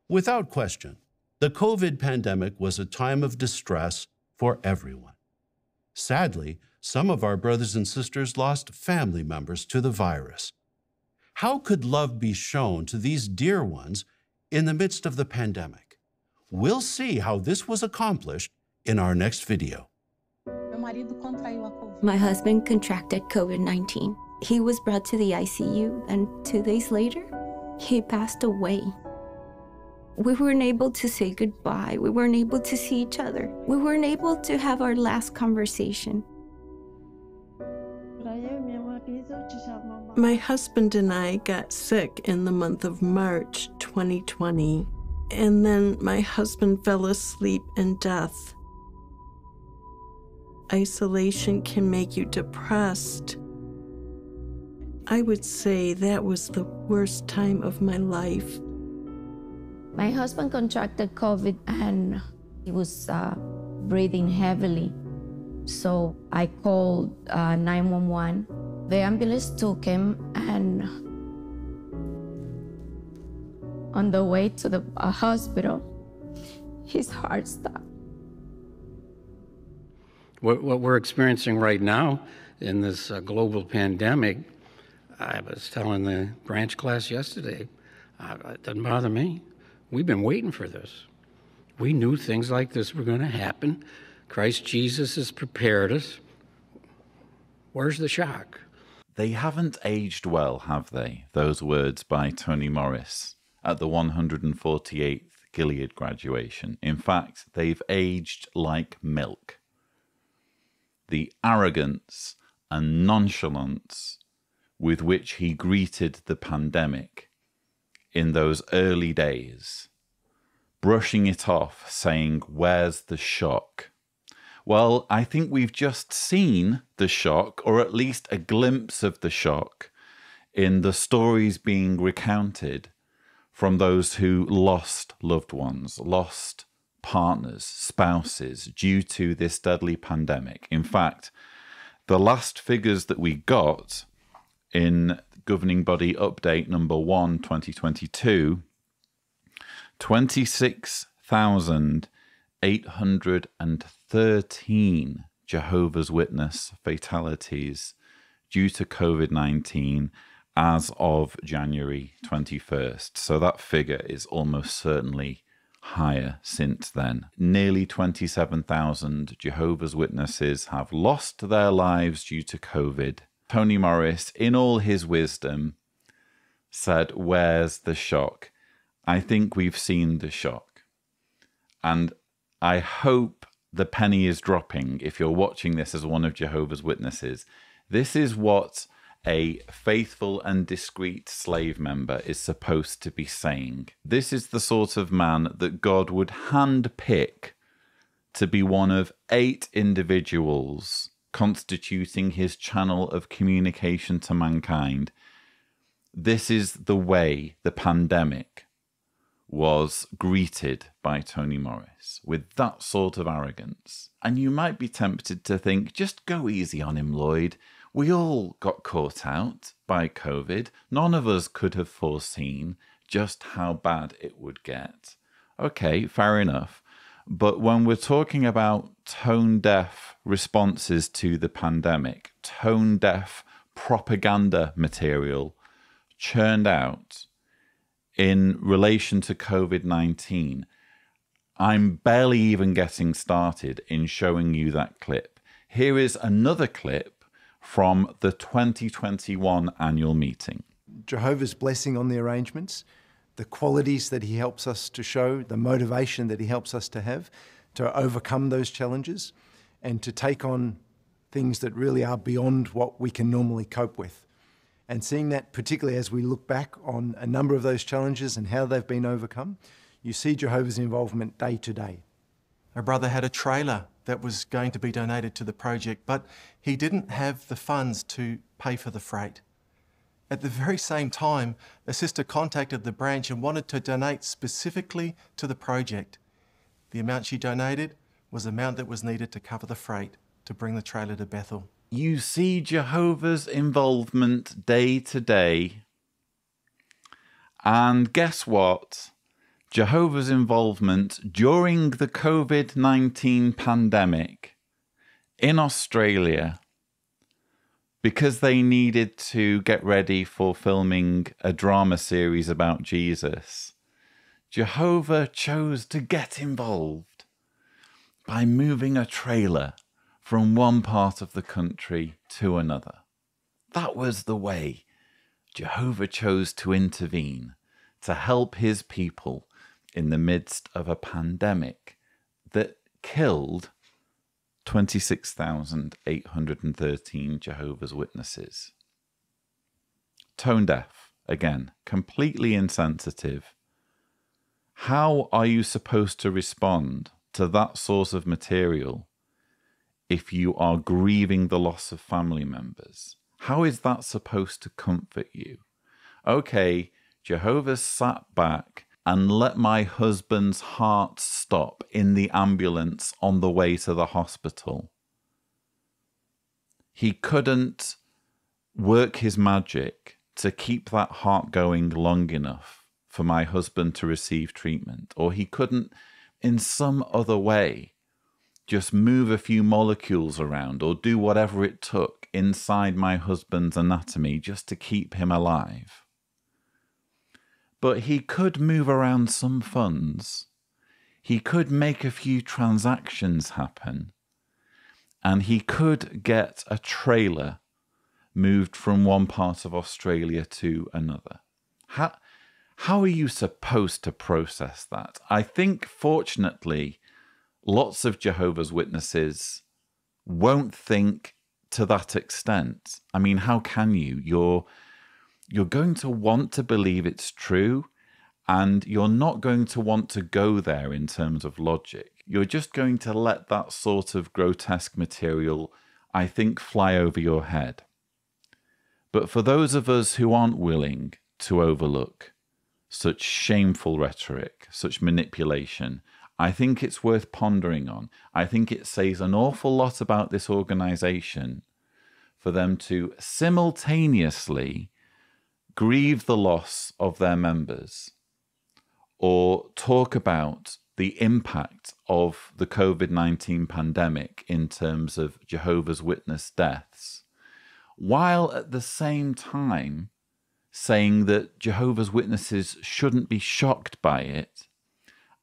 Without question, the COVID pandemic was a time of distress for everyone. Sadly, some of our brothers and sisters lost family members to the virus. How could love be shown to these dear ones in the midst of the pandemic? We'll see how this was accomplished in our next video. My husband contracted COVID-19. He was brought to the ICU, and 2 days later, he passed away. We weren't able to say goodbye. We weren't able to see each other. We weren't able to have our last conversation. My husband and I got sick in the month of March 2020, and then my husband fell asleep in death. Isolation can make you depressed. I would say that was the worst time of my life. My husband contracted COVID and he was breathing heavily. So I called 911. The ambulance took him, and on the way to the hospital, his heart stopped. What we're experiencing right now in this global pandemic, I was telling the branch class yesterday, it doesn't bother me. We've been waiting for this. We knew things like this were going to happen. Christ Jesus has prepared us. Where's the shock? They haven't aged well, have they? Those words by Tony Morris at the 148th Gilead graduation. In fact, they've aged like milk. The arrogance and nonchalance with which he greeted the pandemic in those early days, brushing it off, saying, "Where's the shock?" Well, I think we've just seen the shock, or at least a glimpse of the shock, in the stories being recounted from those who lost loved ones, lost partners, spouses, due to this deadly pandemic. In fact, the last figures that we got in Governing Body Update number 1, 2022, 26,813 Jehovah's Witness fatalities due to COVID-19 as of January 21st. So that figure is almost certainly higher since then. Nearly 27,000 Jehovah's Witnesses have lost their lives due to COVID. Tony Morris, in all his wisdom, said, "Where's the shock?" I think we've seen the shock. And I hope the penny is dropping if you're watching this as one of Jehovah's Witnesses. This is what a faithful and discreet slave member is supposed to be saying. This is the sort of man that God would handpick to be one of 8 individuals constituting his channel of communication to mankind. This is the way the pandemic was greeted by Tony Morris, with that sort of arrogance. And you might be tempted to think, just go easy on him, Lloyd. We all got caught out by COVID. None of us could have foreseen just how bad it would get. Okay, fair enough. But when we're talking about tone-deaf responses to the pandemic, tone-deaf propaganda material churned out in relation to COVID-19, I'm barely even getting started in showing you that clip. Here is another clip from the 2021 annual meeting. Jehovah's blessing on the arrangements, the qualities that he helps us to show, the motivation that he helps us to have to overcome those challenges and to take on things that really are beyond what we can normally cope with. And seeing that, particularly as we look back on a number of those challenges and how they've been overcome, you see Jehovah's involvement day to day. My brother had a trailer that was going to be donated to the project, but he didn't have the funds to pay for the freight. At the very same time, a sister contacted the branch and wanted to donate specifically to the project. The amount she donated was the amount that was needed to cover the freight to bring the trailer to Bethel. You see Jehovah's involvement day to day. And guess what? Jehovah's involvement during the COVID-19 pandemic in Australia, because they needed to get ready for filming a drama series about Jesus, Jehovah chose to get involved by moving a trailer from one part of the country to another. That was the way Jehovah chose to intervene to help his people in the midst of a pandemic that killed 26,813 Jehovah's Witnesses. Tone deaf, again, completely insensitive. How are you supposed to respond to that source of material if you are grieving the loss of family members? How is that supposed to comfort you? Okay, Jehovah sat back and let my husband's heart stop in the ambulance on the way to the hospital. He couldn't work his magic to keep that heart going long enough for my husband to receive treatment, or he couldn't in some other way just move a few molecules around or do whatever it took inside my husband's anatomy just to keep him alive. But he could move around some funds. He could make a few transactions happen. And he could get a trailer moved from one part of Australia to another. How are you supposed to process that? I think, fortunately, lots of Jehovah's Witnesses won't think to that extent. I mean, how can you? You're going to want to believe it's true, and you're not going to want to go there in terms of logic. You're just going to let that sort of grotesque material, I think, fly over your head. But for those of us who aren't willing to overlook such shameful rhetoric, such manipulation, I think it's worth pondering on. I think it says an awful lot about this organization for them to simultaneously grieve the loss of their members or talk about the impact of the COVID-19 pandemic in terms of Jehovah's Witness deaths, while at the same time saying that Jehovah's Witnesses shouldn't be shocked by it,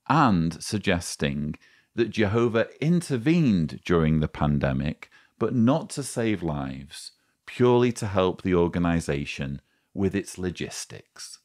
and suggesting that Jehovah intervened during the pandemic, but not to save lives, purely to help the organization with its logistics.